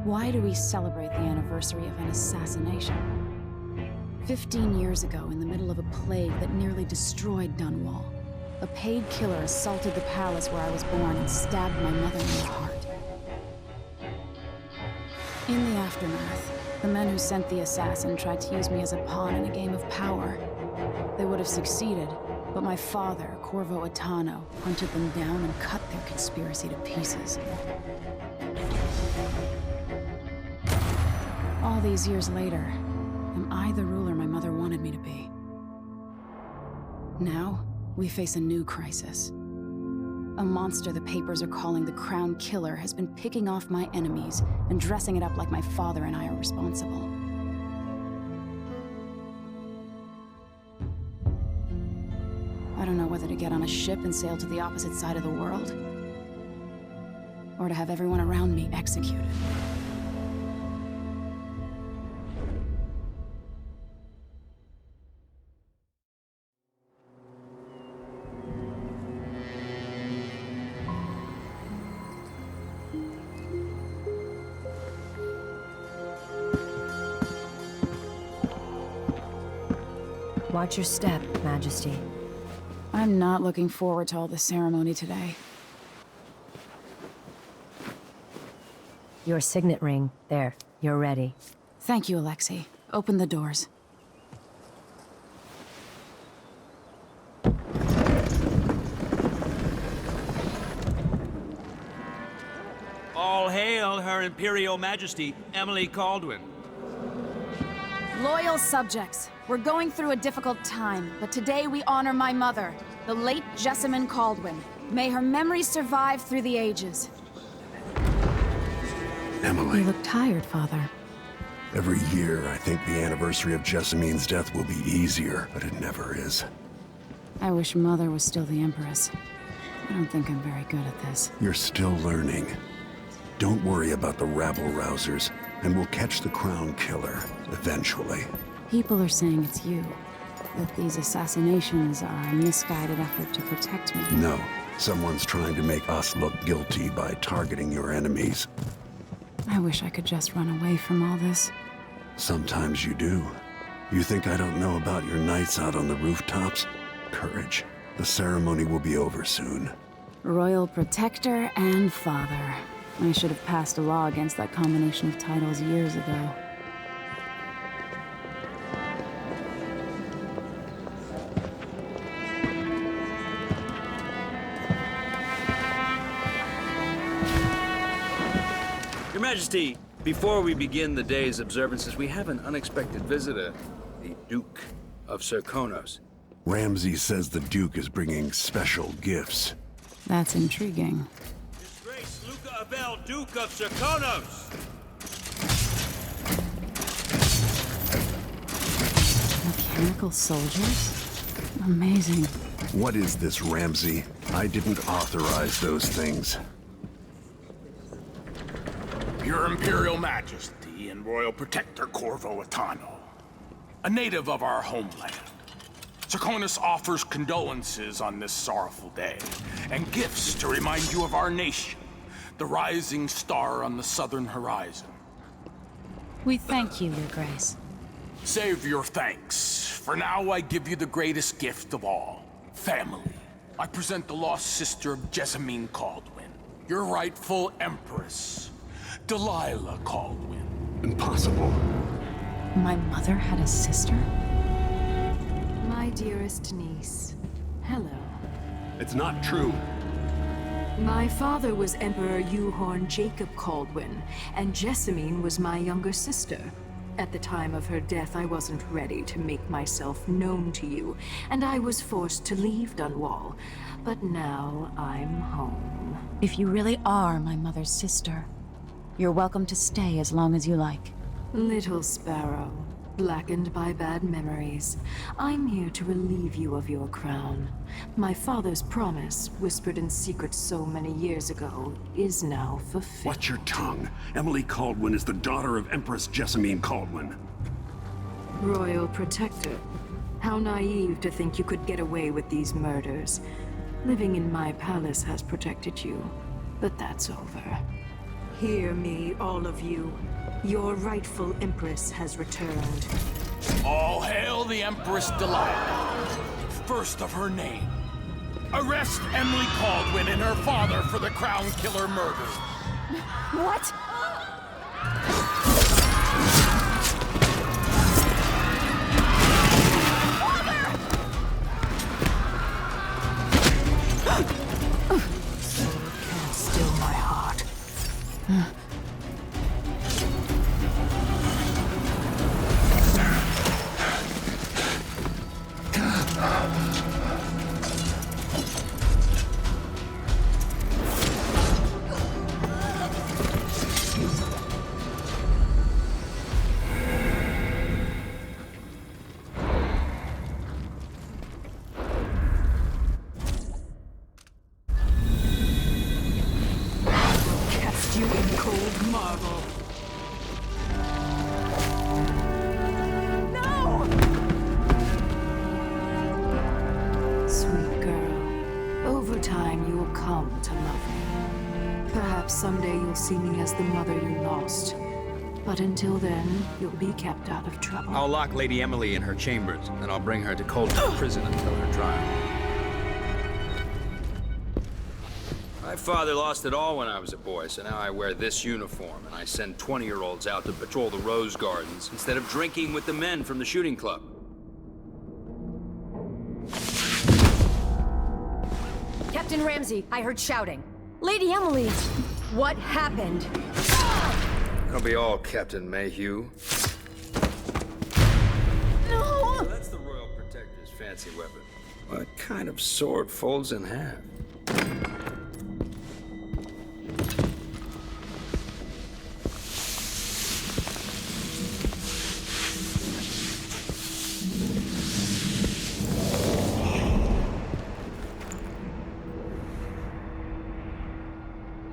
Why do we celebrate the anniversary of an assassination? 15 years ago, in the middle of a plague that nearly destroyed Dunwall, a paid killer assaulted the palace where I was born and stabbed my mother in the heart. In the aftermath, the men who sent the assassin tried to use me as a pawn in a game of power. They would have succeeded, but my father, Corvo Attano, hunted them down and cut their conspiracy to pieces. All these years later, am I the ruler my mother wanted me to be? Now, we face a new crisis. A monster the papers are calling the Crown Killer has been picking off my enemies and dressing it up like my father and I are responsible. I don't know whether to get on a ship and sail to the opposite side of the world, or to have everyone around me executed. Watch your step, Majesty. I'm not looking forward to all the ceremony today. Your signet ring. There, you're ready. Thank you, Alexei. Open the doors. All hail Her Imperial Majesty, Emily Caldwin. Loyal subjects, we're going through a difficult time, but today we honor my mother, the late Jessamine Caldwin. May her memory survive through the ages. Emily. You look tired, Father. Every year, I think the anniversary of Jessamine's death will be easier, but it never is. I wish Mother was still the Empress. I don't think I'm very good at this. You're still learning. Don't worry about the rabble-rousers, and we'll catch the Crown Killer, eventually. People are saying it's you. That these assassinations are a misguided effort to protect me. No, someone's trying to make us look guilty by targeting your enemies. I wish I could just run away from all this. Sometimes you do. You think I don't know about your nights out on the rooftops? Courage. The ceremony will be over soon. Royal Protector and Father. I should have passed a law against that combination of titles years ago. Your Majesty, before we begin the day's observances, we have an unexpected visitor, the Duke of Serkonos. Ramsay says the Duke is bringing special gifts. That's intriguing. His Grace Luca Abel, Duke of Serkonos! Mechanical soldiers? Amazing. What is this, Ramsay? I didn't authorize those things. Your Imperial Majesty and Royal Protector Corvo Attano, a native of our homeland. Serkonos offers condolences on this sorrowful day, and gifts to remind you of our nation, the rising star on the southern horizon. We thank you, Your Grace. Save your thanks. For now, I give you the greatest gift of all, family. I present the lost sister of Jessamine Caldwin, your rightful Empress, Delilah Caldwin. Impossible. My mother had a sister? My dearest niece, hello. It's not true. My father was Emperor Yuhorn Jacob Caldwin, and Jessamine was my younger sister. At the time of her death, I wasn't ready to make myself known to you, and I was forced to leave Dunwall. But now I'm home. If you really are my mother's sister, you're welcome to stay as long as you like. Little sparrow, blackened by bad memories, I'm here to relieve you of your crown. My father's promise, whispered in secret so many years ago, is now fulfilled. Watch your tongue. Emily Caldwin is the daughter of Empress Jessamine Caldwin. Royal Protector, how naive to think you could get away with these murders. Living in my palace has protected you, but that's over. Hear me, all of you. Your rightful Empress has returned. All hail the Empress Delilah, first of her name. Arrest Emily Caldwin and her father for the Crown Killer murder. What? Can't still my heart. Cast you in cold marble. Sweet girl, over time you will come to love me. Perhaps someday you'll see me as the mother you lost. But until then, you'll be kept out of trouble. I'll lock Lady Emily in her chambers, and I'll bring her to Coldwood Prison until her trial. My father lost it all when I was a boy, so now I wear this uniform, and I send 20-year-olds out to patrol the rose gardens instead of drinking with the men from the shooting club. Captain Ramsey, I heard shouting. Lady Emily, what happened? That'll be all, Captain Mayhew. No! That's the Royal Protector's fancy weapon. What kind of sword folds in half?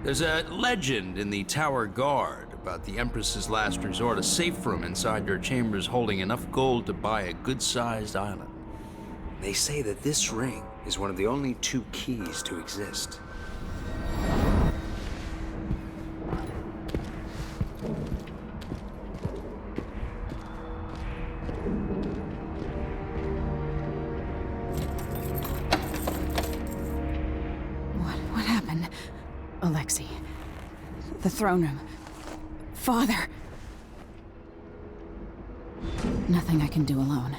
There's a legend in the Tower Guard about the Empress's last resort, a safe room inside your chambers holding enough gold to buy a good-sized island. They say that this ring is one of the only 2 keys to exist. What happened? Alexei. The throne room. Father. Nothing I can do alone.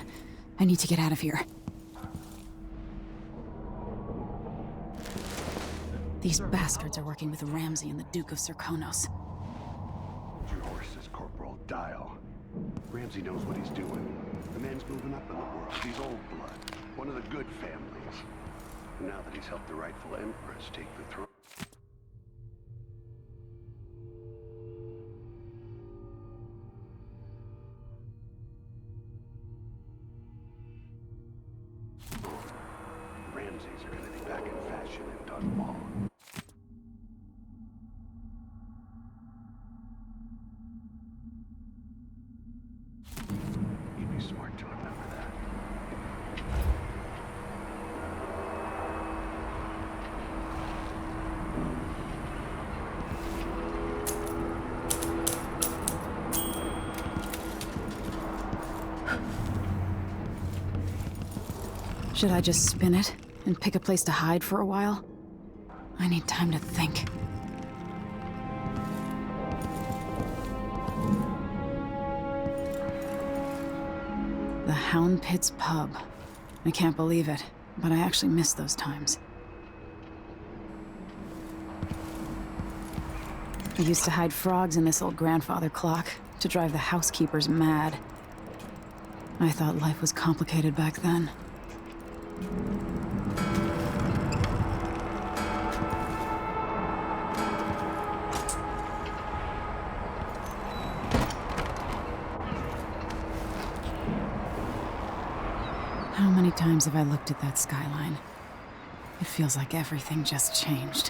I need to get out of here. These bastards are working with Ramsey and the Duke of Serkonos. Hold your horses, Corporal. Dial. Ramsey knows what he's doing. The man's moving up in the world. He's old blood. One of the good families. Now that he's helped the rightful Empress take the throne. Ramses are gonna be back in fashion in Dunwall. You'd be smart to remember that. Should I just spin it and pick a place to hide for a while? I need time to think. The Hound Pits pub. I can't believe it, but I actually miss those times. I used to hide frogs in this old grandfather clock to drive the housekeepers mad. I thought life was complicated back then. How many times have I looked at that skyline? It feels like everything just changed.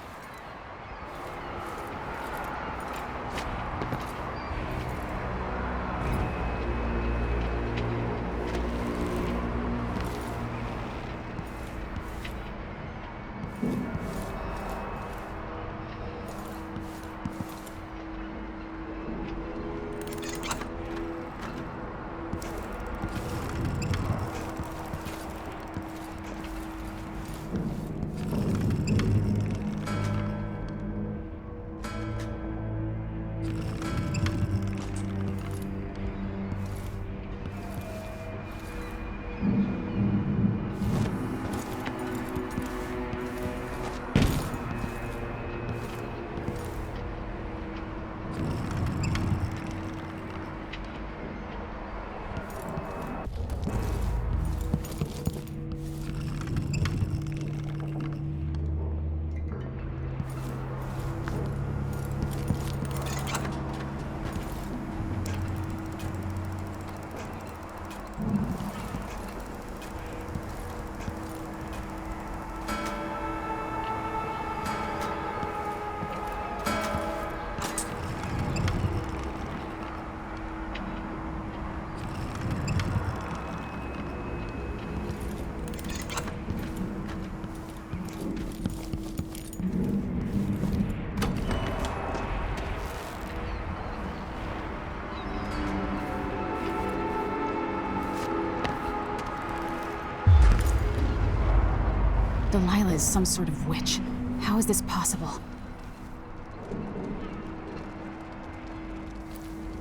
Delilah is some sort of witch. How is this possible?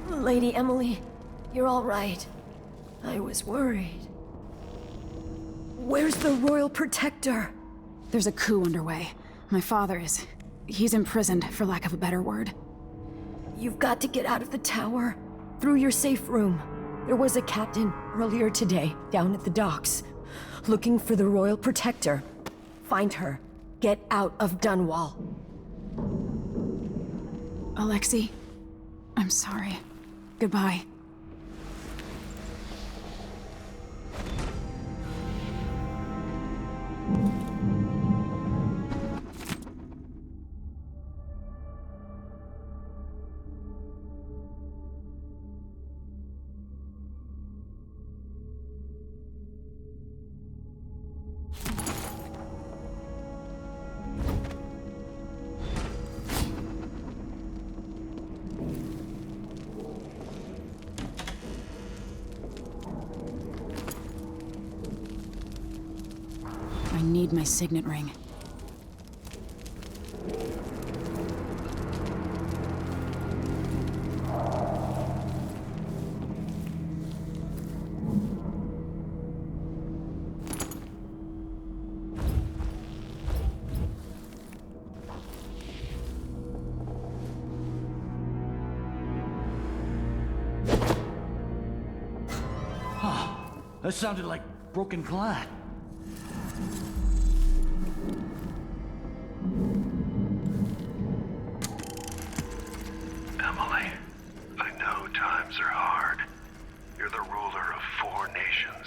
Lady Emily, you're all right. I was worried. Where's the Royal Protector? There's a coup underway. My father is... he's imprisoned, for lack of a better word. You've got to get out of the tower. Through your safe room. There was a captain earlier today down at the docks, looking for the Royal Protector. Find her. Get out of Dunwall. Alexei, I'm sorry. Goodbye. I need my signet ring. That sounded like broken glass. Emily, I know times are hard. You're the ruler of 4 nations,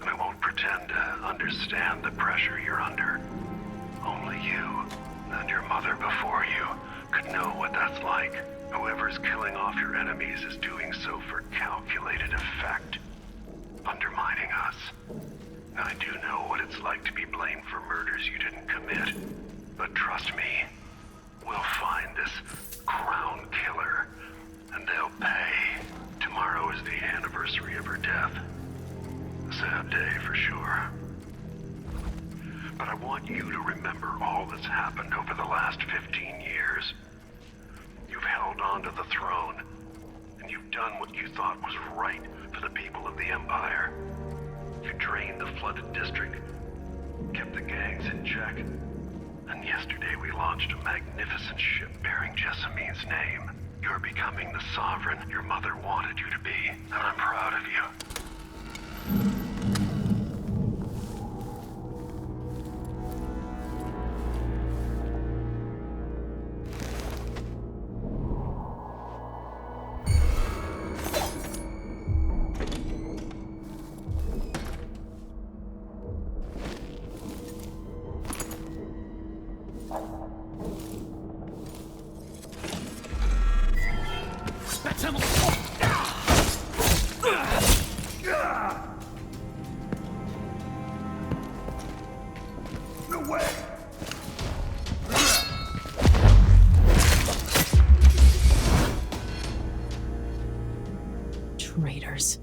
and I won't pretend to understand the pressure you're under. Only you, and your mother before you, could know what that's like. Whoever's killing off your enemies is doing so for calculated effect, undermining us. I do know what it's like to be blamed for murders you didn't commit, but trust me, we'll find this crown killer, and they'll pay. Tomorrow is the anniversary of her death. A sad day for sure. But I want you to remember all that's happened over the last 15 years. You've held on to the throne, and you've done what you thought was right for the people of the Empire. You drained the flooded district, kept the gangs in check, and yesterday we launched a magnificent ship bearing Jessamine's name. You're becoming the sovereign your mother wanted you to be, and I'm proud of you. Traitors.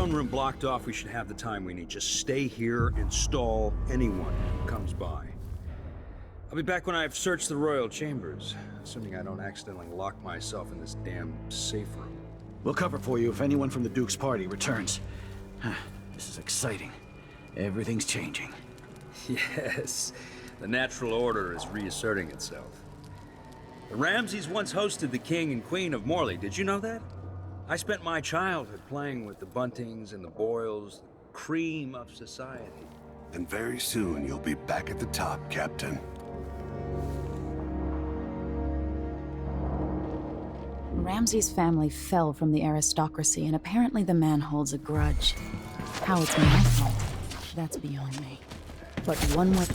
throne room blocked off. We should have the time we need. Just stay here and stall anyone who comes by. I'll be back when I've searched the royal chambers, assuming I don't accidentally lock myself in this damn safe room. We'll cover for you if anyone from the Duke's party returns. This is exciting. Everything's changing. Yes, the natural order is reasserting itself. The Ramseys once hosted the king and queen of Morley. Did you know that? I spent my childhood playing with the Buntings and the Boyles, the cream of society. And very soon you'll be back at the top, Captain. Ramsey's family fell from the aristocracy, and apparently the man holds a grudge. How it's my fault, that's beyond me. But one way...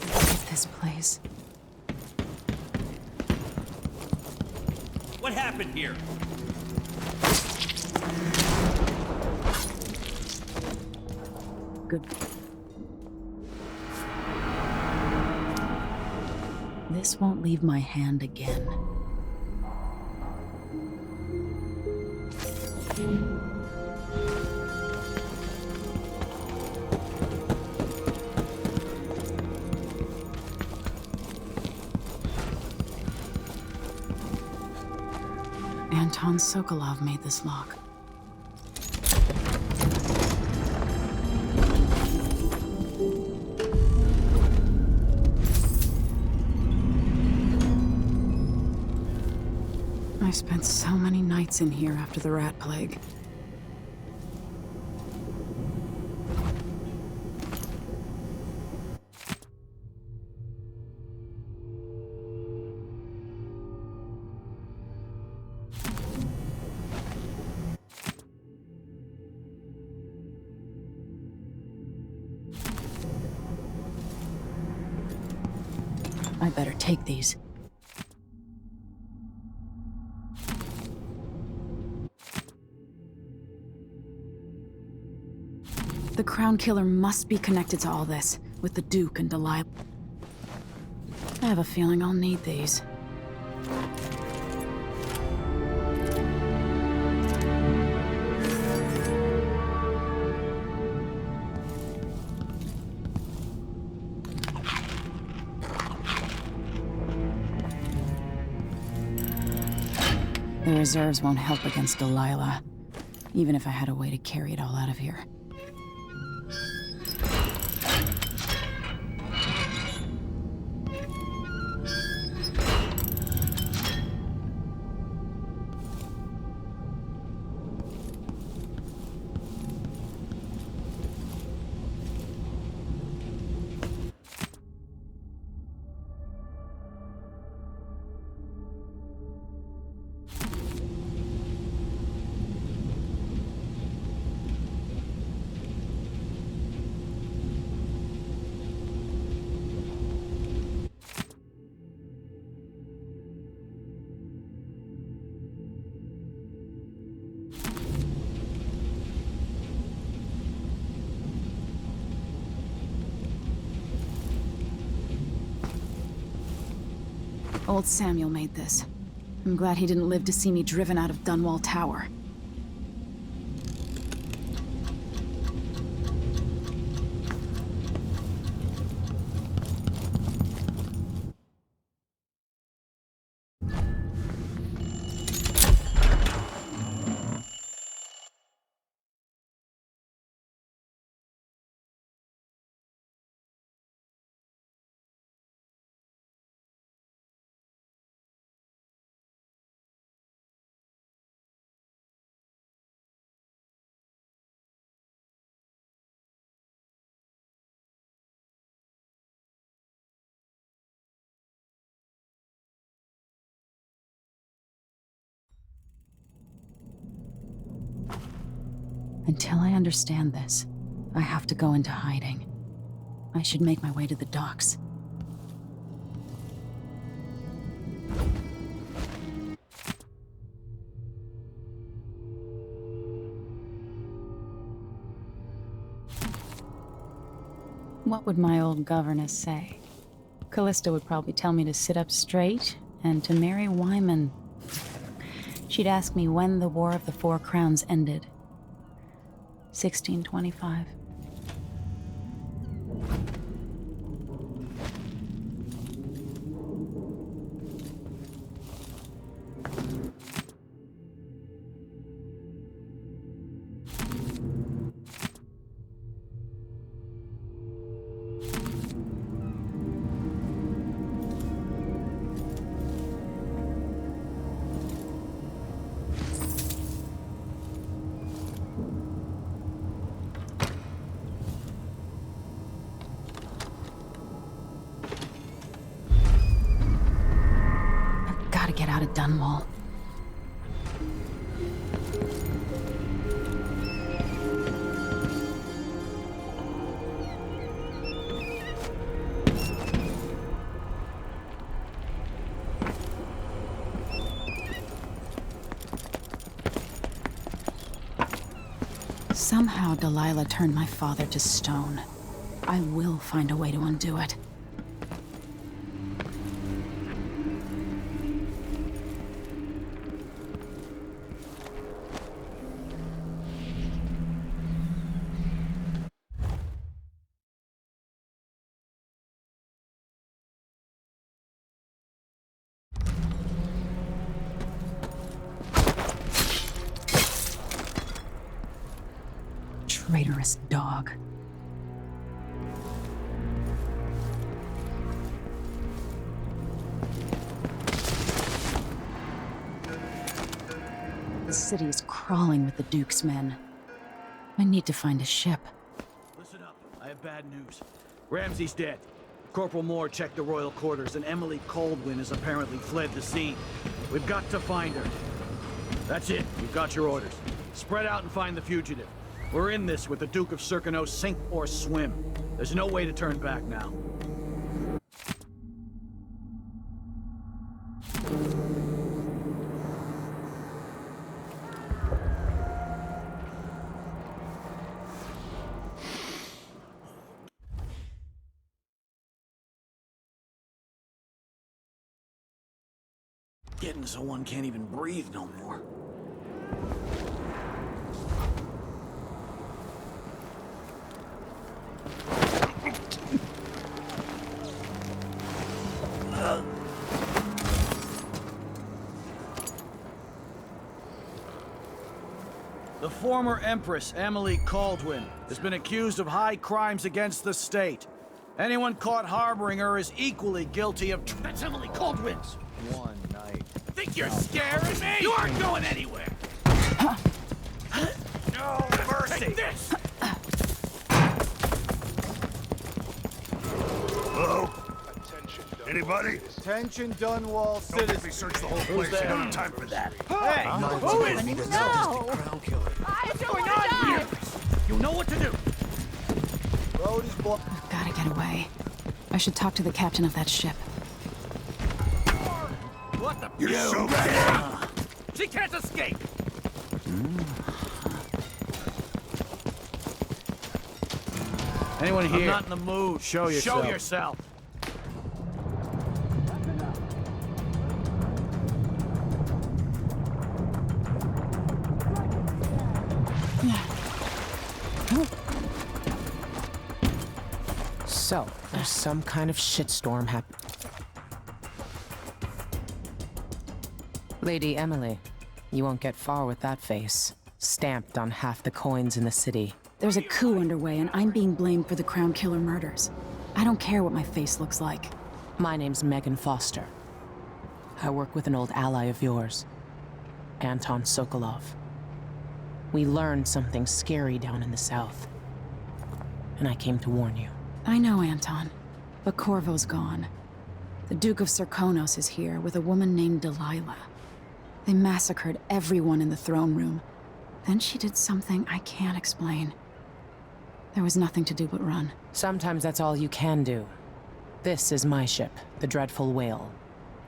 Look at this place. What happened here? Good. This won't leave my hand again. Anton Sokolov made this lock. I spent so many nights in here after the rat plague. I better take these. The Crown Killer must be connected to all this, with the Duke and Delilah. I have a feeling I'll need these. The reserves won't help against Delilah, even if I had a way to carry it all out of here. Old Samuel made this. I'm glad he didn't live to see me driven out of Dunwall Tower. Until I understand this, I have to go into hiding. I should make my way to the docks. What would my old governess say? Callista would probably tell me to sit up straight And to Mary Wyman, she'd ask me when the War of the Four Crowns ended. 1625. Gotta get out of Dunwall. Somehow Delilah turned my father to stone. I will find a way to undo it. Traitorous dog. The city is crawling with the Duke's men. I need to find a ship. Listen up. I have bad news. Ramsey's dead. Corporal Moore checked the royal quarters, and Emily Caldwin has apparently fled the scene. We've got to find her. That's it. You've got your orders. Spread out and find the fugitive. We're in this with the Duke of Serkino, sink or swim. There's no way to turn back now. Getting so one can't even breathe no more. The former Empress, Emily Caldwin, has been accused of high crimes against the state. Anyone caught harboring her is equally guilty of... That's Emily Caldwin's! One night. Think you're scaring me? You aren't going anywhere! No mercy! Take this! Hello? Anybody? Attention Dunwall Don't citizens. let me search the whole place. I don't have time for that. Hey! Who is it? No! What's going on here? You know what to do! Road is blocked. I've gotta get away. I should talk to the captain of that ship. What the? You're so bad. She can't escape! Anyone here? I'm not in the mood. Show yourself. Show yourself! So, there's some kind of shitstorm happening. Lady Emily, you won't get far with that face. Stamped on half the coins in the city. There's a coup underway, and I'm being blamed for the Crown Killer murders. I don't care what my face looks like. My name's Megan Foster. I work with an old ally of yours, Anton Sokolov. We learned something scary down in the south, and I came to warn you. I know, Anton, but Corvo's gone. The Duke of Serkonos is here with a woman named Delilah. They massacred everyone in the throne room. Then she did something I can't explain. There was nothing to do but run. Sometimes that's all you can do. This is my ship, the Dreadful Whale.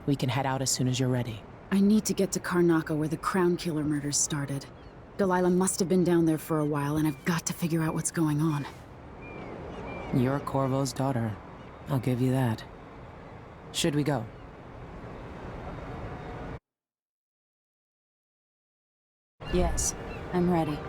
We can head out as soon as you're ready. I need to get to Karnaca where the Crown Killer murders started. Delilah must have been down there for a while, and I've got to figure out what's going on. You're Corvo's daughter. I'll give you that. Should we go? Yes, I'm ready.